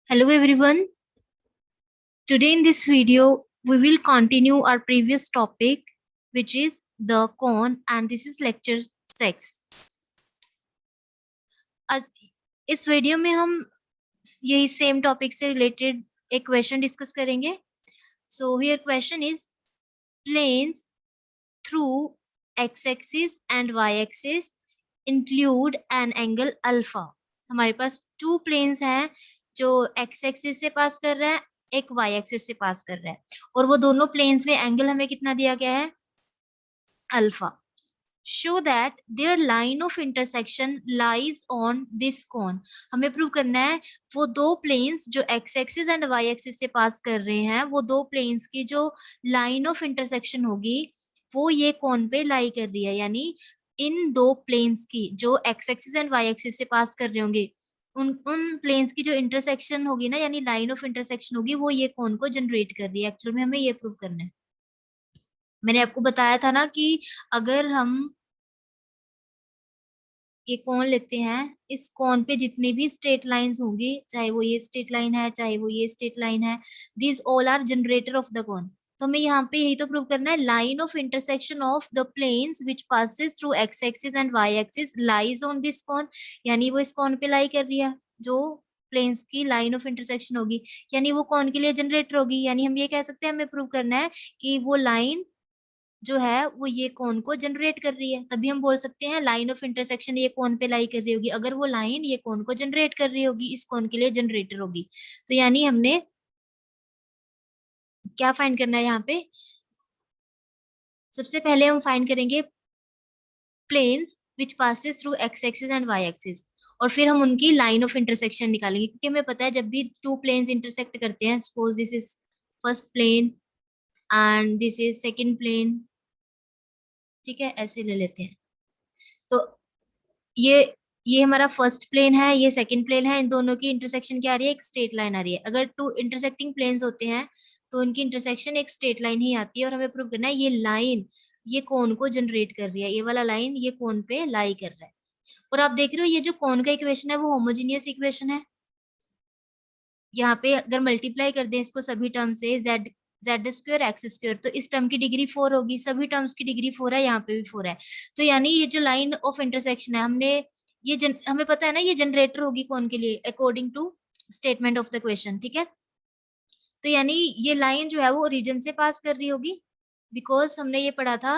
Hello everyone. Today in this video, we will continue our previous topic, which is the cone, and this is lecture 6. आज इस video में हम यही same topic से related एक question discuss करेंगे. So here question is planes through x axis and Y axis include an angle alpha. हमारे पास टू प्लेन्स हैं जो एक्स एक्सिस से पास कर रहे हैं, एक वाई एक्सिस से पास कर रहा है, और वो दोनों प्लेन्स में एंगल हमें कितना दिया गया है, alpha. Show that their line of intersection lies on this cone. हमें प्रूव करना है वो दो प्लेन्स जो X axis and Y axis से पास कर रहे हैं, वो दो प्लेन्स की जो लाइन ऑफ इंटरसेक्शन होगी वो ये कोन पे लाई कर रही है. यानी इन दो प्लेन्स की जो X axis and Y axis से पास कर रहे होंगे, उन प्लेन्स की जो इंटरसेक्शन होगी ना, यानी लाइन ऑफ इंटरसेक्शन होगी, वो ये कोन को जनरेट कर रही है. एक्चुअल में हमें ये प्रूव करना है. मैंने आपको बताया था ना कि अगर हम ये कोन लेते हैं, इस कोन पे जितनी भी स्ट्रेट लाइंस होंगी, चाहे वो ये स्ट्रेट लाइन है चाहे वो ये स्ट्रेट लाइन है, this all are generator of the cone. तो हमें यहाँ पे यही तो प्रूव करना है, line of intersection of the planes which passes through x axis and Y axis lies on this cone. यानी वो इस कोन पे लाई कर रही है, जो प्लेन्स की लाइन ऑफ इंटरसेक्शन होगी, यानी वो कौन के लिए जनरेटर होगी. यानी हम ये कह सकते हैं, हमें प्रूव करना है कि वो लाइन जो है वो ये कोन को जनरेट कर रही है. तभी हम बोल सकते हैं लाइन ऑफ इंटरसेक्शन ये कोन पे लाई कर रही होगी. अगर वो लाइन ये कोन को जनरेट कर रही होगी, इस कोन के लिए जनरेटर होगी. तो यानी हमने क्या फाइंड करना है यहाँ पे, सबसे पहले हम फाइंड करेंगे planes which passes through x axis and Y axis, और फिर हम उनकी लाइन ऑफ इंटरसेक्शन निकालेंगे. क्योंकि हमें पता है जब भी टू प्लेन्स इंटरसेक्ट करते हैं, suppose this is first plane and this is second plane, ठीक है, ऐसे ले लेते हैं. तो ये ये हमारा फर्स्ट प्लेन है, ये सेकंड प्लेन है, इन दोनों की इंटरसेक्शन क्या आ रही है, एक स्ट्रेट लाइन आ रही है. अगर टू इंटरसेक्टिंग प्लेन्स होते हैं तो उनकी इंटरसेक्शन एक स्ट्रेट लाइन ही आती है. और हमें प्रूव करना है ये लाइन ये कोन को जनरेट कर रही है, ये वाला लाइन ये कोन पे लाई कर रहा है. और आप देख रहे हो ये जो कोन का इक्वेशन है वो होमोजीनियस इक्वेशन है. यहाँ पे अगर मल्टीप्लाई कर दें इसको सभी टर्म से, Z Z square x square, तो इस टर्म की डिग्री 4 होगी, सभी टर्म्स की डिग्री 4 है, यहाँ पे भी 4 है. तो यानी ये जो लाइन ऑफ इंटरसेक्शन है, हमें पता है ना ये जनरेटर होगी कौन के लिए, according to statement of the question. ठीक है, तो यानी ये लाइन जो है वो ओरिजिन से पास कर रही होगी, बिकॉज हमने ये पढ़ा था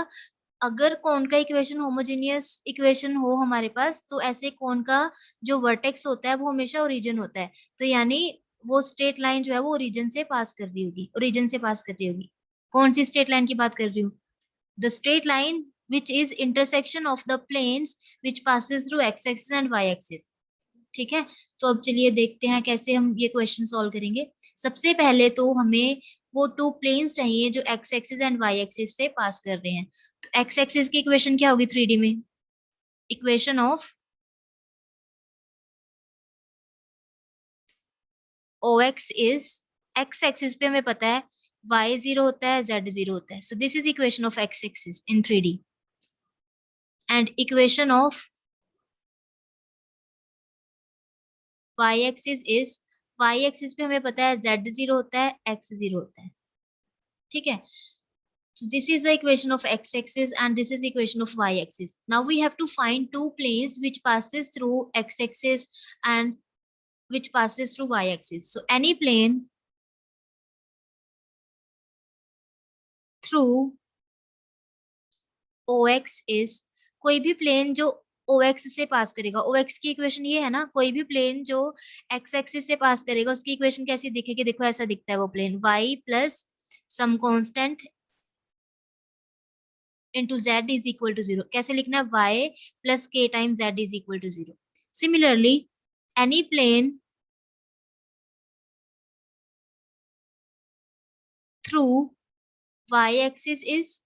अगर कौन का इक्वेशन होमोजेनियस इक्वेशन हो हमारे पास, तो ऐसे कौन का जो वर्टेक्स होता है वो हमेशा ओरिजिन होता है. तो यानी वो स्ट्रेट लाइन जो है वो ओरिजिन से पास कर रही होगी, ओरिजिन से पास कर रही होगी. कौन सी स्ट्रेट लाइन की बात कर रही हूँ, the straight line which is intersection of the planes which passes through x axis and Y axis. ठीक है, तो अब चलिए देखते हैं कैसे हम ये क्वेश्चन सॉल्व करेंगे. सबसे पहले तो हमें वो टू प्लेन्स चाहिए जो X axis and Y axis से पास कर रहे हैं. तो एक्स एक्सिस की इक्वेशन क्या होगी 3D में, equation of O X is, X axis पे हमें पता है y 0 होता है, z 0 होता है. So this is equation of x axis in 3D. And equation of y axis is, y axis पे हमें पता है z 0 होता है, x 0 होता है. ठीक है, so this is the equation of x-axis and this is equation of y-axis. Now we have to find two planes which passes through x-axis and which passes through y-axis. So any plane through OX is, कोई भी plane जो OX से पास करेगा, OX की equation ये है ना, कोई भी प्लेन जो x एक्सिस से पास करेगा उसकी इक्वेशन कैसी दिखेगी, देखो ऐसा दिखता है वो plane, y plus some constant into Z is equal to 0. कैसे लिखना है, y plus k time z is equal to 0. Similarly any plane through y axis is,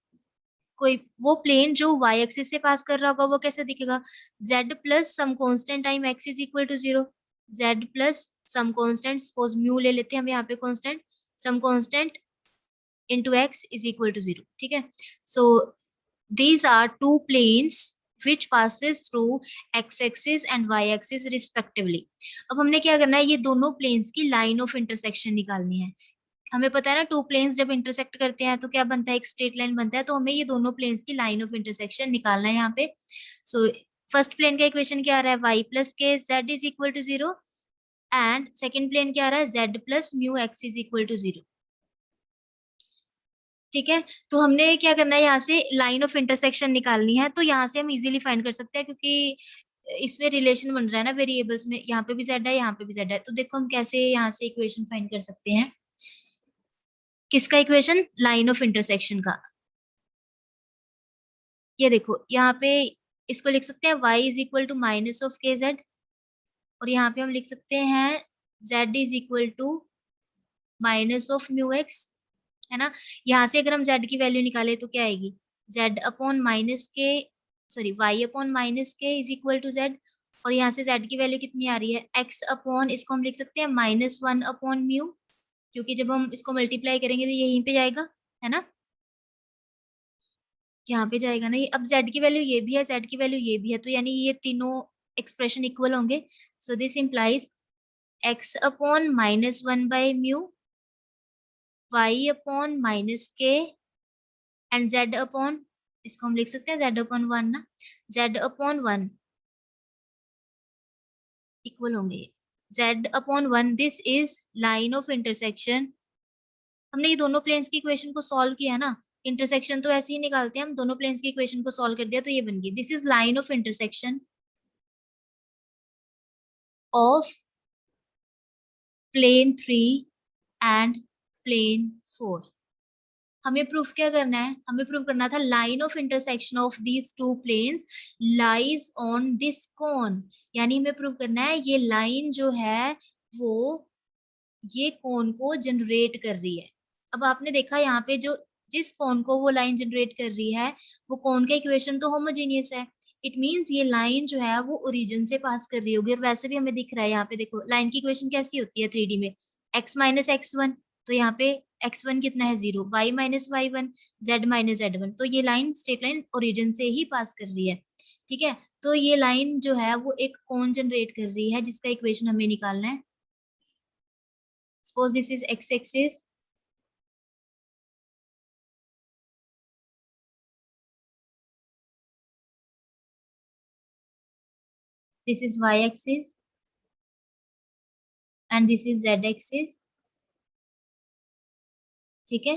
कोई वो प्लेन जो y एक्सिस से पास कर रहा होगा वो कैसे दिखेगा, z plus some constant time x is equal to 0. z plus some constant, suppose mu ले लेते हैं हम यहाँ पे constant, some constant into x is equal to 0. ठीक है, सो these are two planes which passes through x axis and y axis respectively। अब हमने क्या करना है, ये दोनों प्लेन्स की लाइन ऑफ इंटरसेक्शन निकालनी है। हमें पता है ना, टू प्लेन्स जब इंटरसेक्ट करते हैं तो क्या बनता है, एक स्ट्रेट लाइन बनता है। तो हमें ये दोनों प्लेन्स की लाइन ऑफ इंटरसेक्शन निकालना है यहाँ पे। सो फर्स्ट प्लेन का इक्वेशन क्या आ रहा है, y plus k Z is equal to 0, and second plane क्या आ रहा है, z plus mu X is equal to 0। ठीक है, तो हमने क्या करना है, यहाँ से लाइन ऑफ इंटरसेक्शन निकालनी है। तो यहाँ से हम इजीली फाइंड कर सकते हैं, क्योंकि इसमें रिलेशन बन रहा है ना वेरिएबल्स में, यहाँ पे भी z है, यहाँ पे भी z है। तो देखो हम कैसे यहाँ से इक्वेशन फाइंड कर सकते हैं। किसका इक्वेशन, लाइन ऑफ इंटरसेक्शन का। ये देखो यहाँ पे इसको लिख सकते हैं y is equal to minus of k Z, और यहाँ पे हम लिख सकते हैं z is equal to minus of mu X, है ना। यहाँ से अगर हम z की वैल्यू निकाले तो क्या आएगी, z अपॉन माइनस के, sorry y upon minus k is equal to z, और यहाँ से z की वैल्यू कितनी आ रही है, x अपॉन, इसको हम लिख सकते हैं -1 अपॉन म्यू, क्योंकि जब हम इसको मल्टीप्लाई करेंगे तो ये यहीं पे जाएगा, है ना, यहाँ पे जाएगा ना ये। अब z की वैल्यू ये भी है, z की वैल्यू ये भी है, तो यानी ये तीनों एक्सप्रेशन इक्वल होंगे। So this implies x upon -1 by mu, y upon minus के, एंड z अपॉन, इसको हम लिख सकते हैं z अपॉन 1 ना, z अपॉन 1 इक्वल होंगे z upon 1। This is line of intersection. हमने ये दोनों प्लेन्स की इक्वेशन को सॉल्व किया ना, इंटरसेक्शन तो ऐसे ही निकालते हैं हम, दोनों प्लेन्स की इक्वेशन को सॉल्व कर दिया तो ये बन गई, this is line of intersection of plane 3 and plane 4। हमें प्रूफ क्या करना है, हमें प्रूफ करना था line of intersection of these two planes lies on this cone, यानी हमें प्रूफ करना है ये लाइन जो है वो ये कोन को जनरेट कर रही है। अब आपने देखा यहाँ पे जो, जिस कोन को वो लाइन जनरेट कर रही है वो कोन का इक्वेशन तो होमोजीनियस है। इट मींस ये लाइन जो है वो ओरिजिन से पास कर रही होगी। और वैसे भी हमें दिख रहा है यहाँ पे, देखो लाइन की इक्वेशन कैसी होती है 3D में, x माइनस x1, तो यहाँ पे x1 कितना है 0, y minus y1, z minus z1, तो ये लाइन स्ट्रेट लाइन ओरिजिन से ही पास कर रही है। ठीक है, तो ये लाइन जो है वो एक कोन जनरेट कर रही है जिसका इक्वेशन हमें निकालना है। Suppose this is x-axis, this is y-axis, and this is z-axis। ठीक है,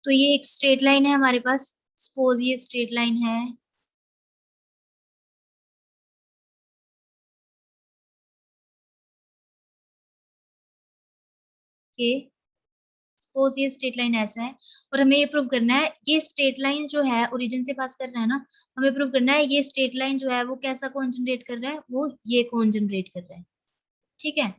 तो ये एक स्ट्रेट लाइन है हमारे पास। सपोज ये स्ट्रेट लाइन है, कि सपोज ये स्ट्रेट लाइन ऐसा है, और हमें ये प्रूव करना है ये स्ट्रेट लाइन जो है ओरिजिन से पास कर रहा है ना, हमें प्रूव करना है ये स्ट्रेट लाइन जो है वो कैसा कोण जनरेट कर रहा है, वो ये कोण जनरेट कर रहा है। ठीक है,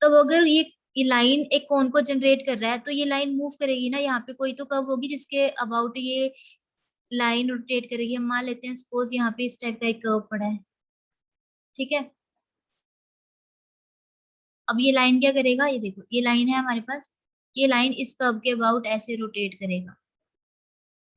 तो अगर ये लाइन एक कोण को जनरेट कर रहा है तो ये लाइन मूव करेगी ना, यहाँ पे कोई तो कर्व होगी जिसके अबाउट ये लाइन रोटेट करेगी। हम मान लेते हैं सपोज यहाँ पे इस टाइप का एक कर्व पड़ा है। ठीक है, अब ये लाइन क्या करेगा, ये देखो ये लाइन है हमारे पास, ये लाइन इस कर्व के अबाउट ऐसे रोटेट करेगा।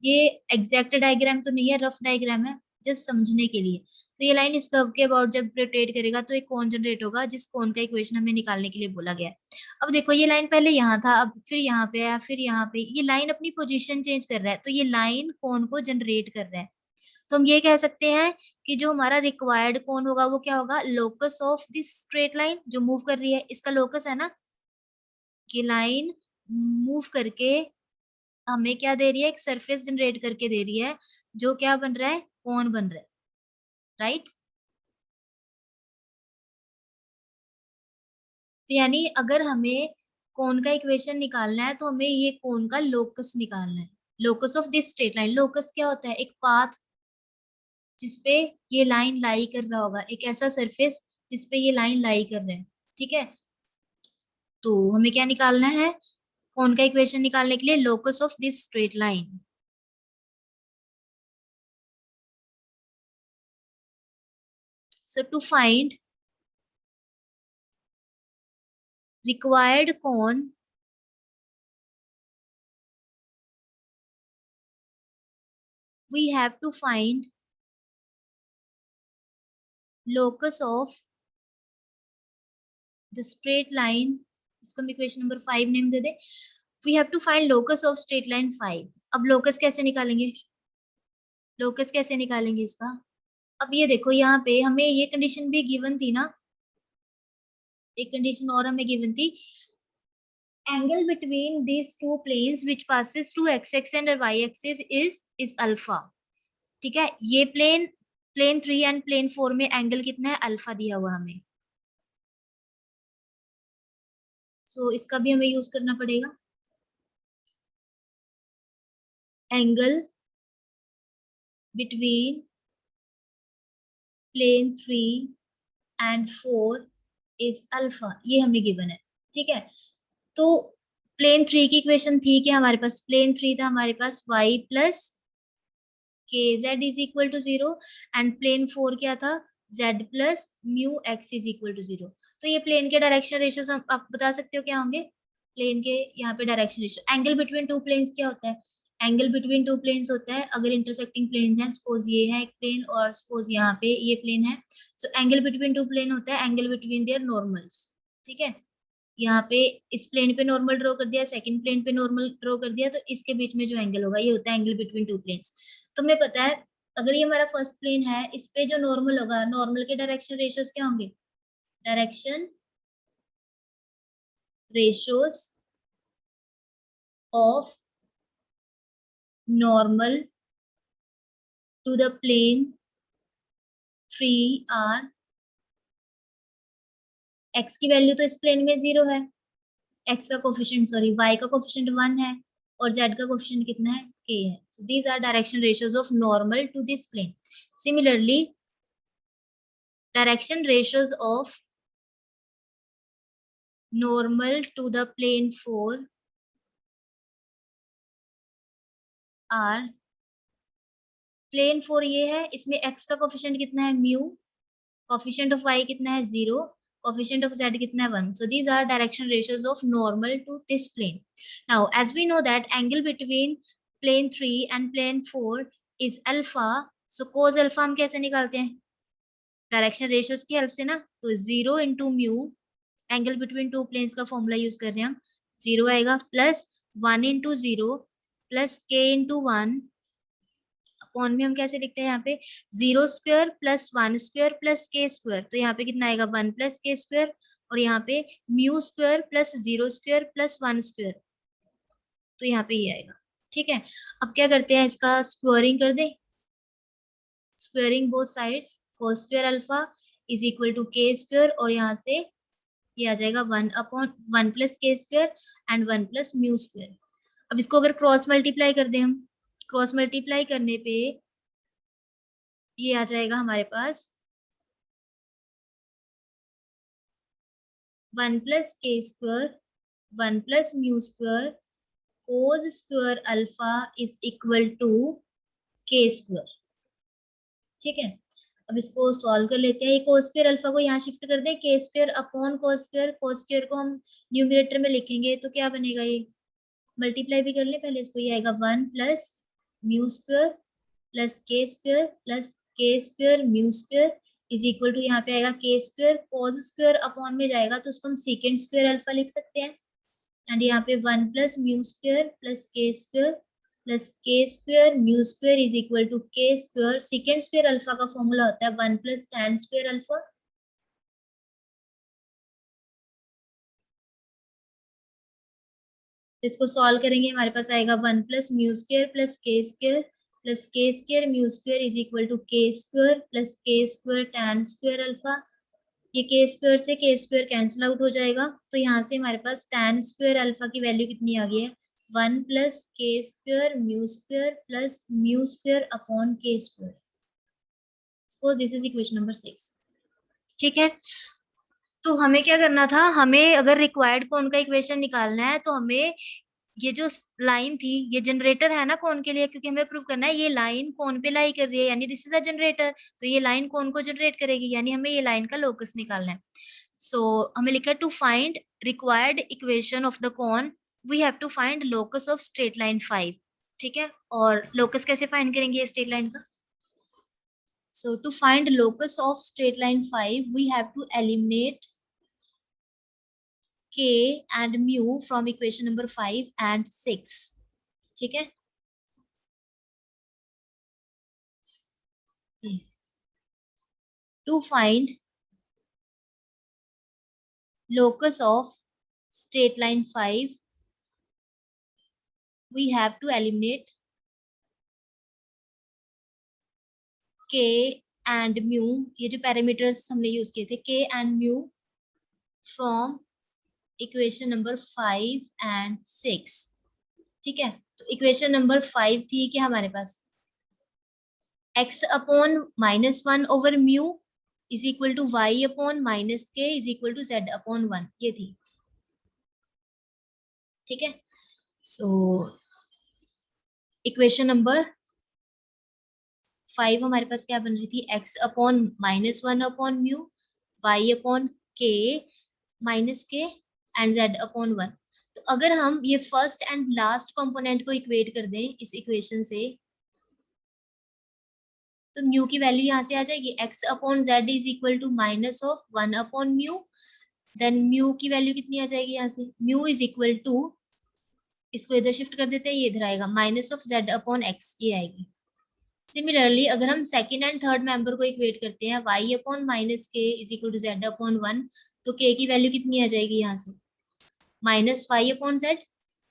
ये एग्जैक्ट डायग्राम तो नहीं है, रफ डायग्राम है जस्ट समझने के लिए। तो ये लाइन इस कर्व के अबाउट जब रोटेट करेगा तो एक कोण जनरेट होगा, जिस कोण का इक्वेशन हमें निकालने के लिए बोला गया है। अब देखो ये लाइन पहले यहाँ था, अब फिर यहाँ पे आया, फिर यहाँ पे, ये लाइन अपनी पोजीशन चेंज कर रहा है, तो ये लाइन कोण को जनरेट कर रहा है। तो हम ये कह सकते हैं कि जो हमारा रिक्वायर्ड कोण होगा वो क्या होगा, locus of this straight line जो मूव कर रही है, इसका लोकस है ना, कि लाइन मूव करके हमें क्या दे रही है, एक सरफेस जनरेट करके दे रही है जो क्या बन रहा है, कोन बन रहा है, राइट। तो यानी अगर हमें कोन का इक्वेशन निकालना है तो हमें ये कोन का लोकस निकालना है, locus of this straight line. Locus क्या होता है, एक पाथ जिसपे ये लाइन लाई कर रहा होगा, एक ऐसा सरफेस जिसपे ये लाइन लाई कर रहा है। ठीक है, तो हमें क्या निकालना है, कोन का इक्वेशन निकालने के लिए locus of this straight line. So to find required cone we have to find locus of the straight line. इसको हम equation number 5 name they they. We have to find locus of straight line 5. अब locus कैसे निकालेंगे? locus कैसे निकालेंगे इसका? अब ये देखो यहाँ पे हमें ये कंडीशन भी गिवन थी ना, एक कंडीशन और हमें गिवन थी, angle between these two planes which passes through x-axis and y-axis is alpha. ठीक है, ये प्लेन 3 एंड प्लेन 4 में एंगल कितना है? अल्फा दिया हुआ हमें. सो इसका भी हमें यूज करना पड़ेगा. Angle between plane 3 and 4 is alpha, ये हमें गिवन है. ठीक है, तो प्लेन 3 की इक्वेशन थी क्या हमारे पास? प्लेन 3 था हमारे पास y plus k Z is equal to 0 and plane 4 क्या था? z plus mu X is equal to 0. तो ये प्लेन के डायरेक्शन रेशियोज आप बता सकते हो क्या होंगे? प्लेन के यहाँ पे direction ratio. Angle between two planes क्या होता है? एंगल बिटवीन टू प्लेन्स होता है अगर इंटरसेक्टिंग प्लेन्स हैं, सपोज ये है एक प्लेन और सपोज यहाँ पे ये प्लेन है, so angle between two plane होता है एंगल बिटवीन देयर नॉर्मल्स. ठीक है, यहाँ पे इस प्लेन पे नॉर्मल ड्रॉ कर दिया, सेकंड प्लेन पे नॉर्मल ड्रॉ कर दिया, तो इसके बीच में जो एंगल होगा ये होता है एंगल बिटवीन टू प्लेन्स. तो हमें पता है अगर ये हमारा फर्स्ट प्लेन है, इस पे जो नॉर्मल होगा, नॉर्मल के डायरेक्शन रेशियोज क्या होंगे? Direction ratios of normal to the plane 3 are, x की वैल्यू तो इस प्लेन में 0 है, x का कोफिशिएंट सॉरी y का कोफिशिएंट 1 है और z का कोफिशिएंट कितना है? k है. So these are direction ratios of normal to this plane. Similarly direction ratios of normal to the plane 4 are, plane 4 ये है, इसमें x का कोफिशिएंट कितना है? म्यू. कोफिशिएंट ऑफ y कितना है? 0. कोफिशिएंट ऑफ z कितना है? 1. So these are direction ratios of normal to this plane. Now as we know that angle between plane 3 and plane 4 is alpha, so cos alpha हम कैसे निकालते हैं? Direction ratios की help से ना. तो 0 into mu, angle between two planes का formula use कर रहे हैं हम, 0 आएगा plus 1 into 0 plus k into 1 upon में हम कैसे लिखते हैं यहाँ पे? 0 square plus 1 square plus k square. तो यहाँ पे कितना आएगा? 1 प्लस k स्क्वायर, और यहाँ पे mu square plus 0 square plus 1 square, तो यहाँ पे ये आएगा. ठीक है, अब क्या करते हैं, इसका स्क्वायरिंग कर दें. Squaring both sides, cos square alpha is equal to k square, और यहाँ से ये आ जाएगा 1 upon 1 plus k square and 1 plus mu square. अब इसको अगर क्रॉस मल्टीप्लाई कर दें हम, क्रॉस मल्टीप्लाई करने पे ये आ जाएगा हमारे पास 1 plus k square 1 plus mu square cos square alpha is equal to k square. ठीक है, अब इसको सॉल्व कर लेते हैं. कोस स्क्वायर अल्फा को यहाँ शिफ्ट कर दें, के square upon cos square. Cos square को हम न्यूमरेटर में लिखेंगे तो क्या बनेगा? ये मल्टीप्लाई भी कर ले पहले इसको, ये आएगा 1 plus mu square plus k square mu square is equal to यहाँ पे आएगा के स्क्वायर. कोस स्क्वायर अपॉन में जाएगा तो उसको हम सेकेंड स्क्वायर अल्फा लिख सकते हैं, एंड यहाँ पे 1 plus mu square plus k square mu square is equal to k square. Second square alpha का फॉर्मूला होता है 1 प्लस टैन स्क्वायर अल्फा. तो इसको सॉल्व करेंगे, हमारे पास आएगा 1 plus mu square plus k square mu square is equal to k square tan square alpha. ये के स्क्वायर से के स्क्वायर कैंसिल आउट हो जाएगा, तो यहाँ से हमारे पास टैन स्क्वायर अल्फा की वैल्यू कितनी आ गई है? 1 plus k square mu square upon के square. So this is equation number 6. ठीक है, तो हमें क्या करना था, हमें अगर रिक्वायर्ड कोन का इक्वेशन निकालना है तो हमें ये जो लाइन थी, ये जनरेटर है ना कोन के लिए, क्योंकि हमें प्रूव करना है ये लाइन कोन पे लाई कर रही है, यानी दिस इज अ जनरेटर, तो ये लाइन कोन को जनरेट करेगी, यानी हमें ये लाइन का लोकस निकालना है. सो हमें लिखा to find required equation of the cone we have to find locus of straight line 5. ठीक है, और लोकस कैसे फाइंड करेंगे स्ट्रेट लाइन का? So to find locus of straight line 5 we have to eliminate k and mu from equation number 5 and 6. ठीक है, to find locus of straight line 5 we have to eliminate k and mu, ये जो parameters हमने use किए थे k and mu from equation number 5 and 6. ठीक है, तो इक्वेशन नंबर 5 थी कि हमारे पास x upon -1 over mu is equal to y upon -k is equal to z upon 1, ये थी. ठीक है, सो इक्वेशन नंबर 5 हमारे पास क्या बन रही थी, x upon -1 upon mu, y upon k minus के एंड z अपॉन 1. तो अगर हम ये फर्स्ट एंड लास्ट कंपोनेंट को इक्वेट कर दें इस इक्वेशन से, तो म्यू की वैल्यू यहाँ से आ जाएगी x upon z is equal to minus of 1 upon mu. Then mu की वैल्यू कितनी आ जाएगी यहाँ से, म्यू इज इक्वल टू, इसको इधर शिफ्ट कर देते हैं, ये इधर आएगा minus of z upon x, ये आएगी. सिमिलरली अगर हम सेकंड एंड थर्ड मेंबर को इक्वेट करते हैं y upon minus k is equal to z upon 1, तो k की वैल्यू कितनी आ जाएगी यहाँ से, माइनस फाइव अपॉन जेड.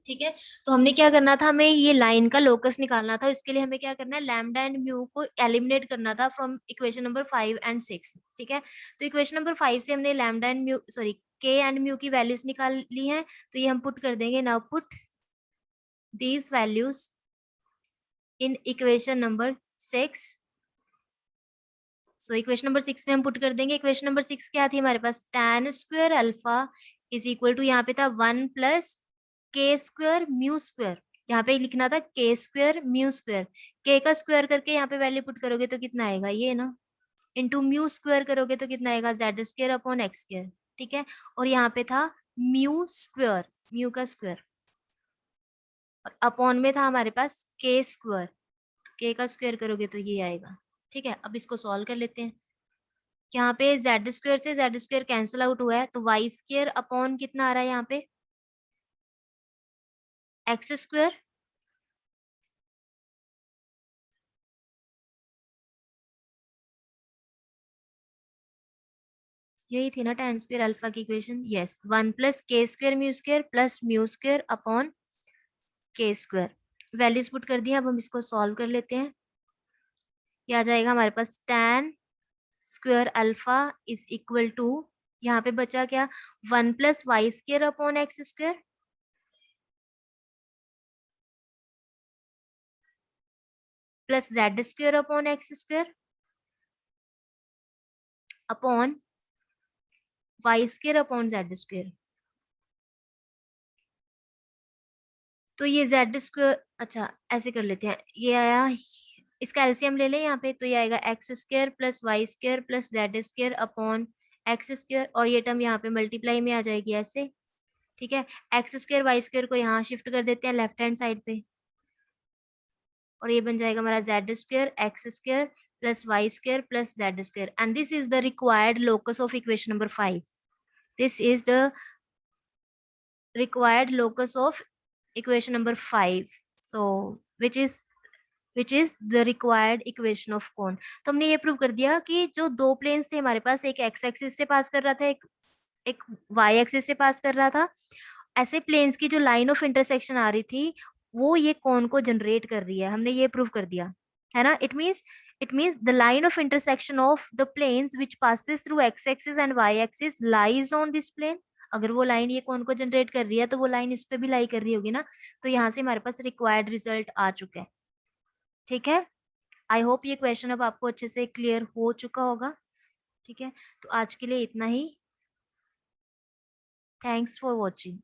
ठीक है, तो हमने क्या करना था, हमें ये लाइन का लोकस निकालना था. इसके लिए हमें क्या करना है, लैम्डा एंड म्यू को एलिमिनेट करना था फ्रॉम इक्वेशन नंबर 5 एंड 6. ठीक है, तो इक्वेशन नंबर 5 से हमने लैम्डा एंड म्यू, सॉरी, के एंड म्यू की वैल्यूज निकाल ली हैं. तो ये हम पुट कर देंगे. Now put these values in equation number 6. So equation number 6 में हम पुट कर देंगे. इक्वेशन नंबर 6 क्या थी हमारे पास, tan square alpha is equal to, यहाँ पे था 1 plus k square mu square, यहाँ पे लिखना था के स्क्वायर म्यू स्क्वायर. के का स्क्वायर करके यहाँ पे वैल्यू पुट करोगे तो कितना आएगा, ये ना, इंटू म्यू स्क्वायर करोगे तो कितना आएगा, Z square upon x square. ठीक है, और यहाँ पे था म्यू स्क्वायर, म्यू का स्क्वायर, और अपॉन में था हमारे पास के स्क्वायर, के का स्क्वायर करोगे तो ये आएगा. ठीक है, अब इसको सॉल्व कर लेते हैं. यहाँ पे जेड स्क्वायर से जेड स्क्वायर कैंसिल आउट हुआ है, तो वाई स्क्वायर अपॉन कितना आ रहा है यहाँ पे, एक्स स्क्वायर, यही थी ना tan स्क्वायर अल्फा की equation. Yes, 1 plus k square mu square plus mu square upon के स्क्वायर. वैल्यूज पुट कर दिया. अब हम इसको सॉल्व कर लेते हैं. ये आ जाएगा हमारे पास tan square alpha is equal to, यहाँ पे बचा क्या, 1 plus y square upon x square plus z square upon x square upon y square upon z square. तो ये जेड स्क्वायर, अच्छा ऐसे कर लेते हैं, ये आया, इसका एलसीएम ले लें यहाँ पे, तो ये आएगा x square plus y square plus z square upon x square, और ये टर्म यहाँ पे मल्टीप्लाई में आ जाएगी ऐसे. ठीक है, एक्स स्क्वायर वाई स्क्वायर को यहाँ शिफ्ट कर देते हैं लेफ्ट हैंड साइड पे, और ये बन जाएगा हमारा z square x square plus y square plus z square. And this is the required locus of equation number 5. This is the required locus of equation number 5. So which is the required equation of cone. तो हमने ये prove कर दिया कि जो दो planes थे हमारे पास, एक एक्स एक्सिस से पास कर रहा था, एक वाई एक्सिस से पास कर रहा था, ऐसे प्लेन्स की जो लाइन ऑफ इंटरसेक्शन आ रही थी वो ये कोन को जनरेट कर रही है. हमने ये प्रूव कर दिया है ना. It means the line of intersection of the planes which passes through x axis and Y axis lies on this plane. अगर वो लाइन ये कोन को जनरेट कर रही है तो वो लाइन इस पे भी लाई कर रही होगी ना. तो यहाँ से हमारे पास रिक्वायर्ड रिजल्ट आ चुका है. ठीक है, आई होप ये क्वेश्चन अब आपको अच्छे से क्लियर हो चुका होगा. ठीक है, तो आज के लिए इतना ही. Thanks for watching.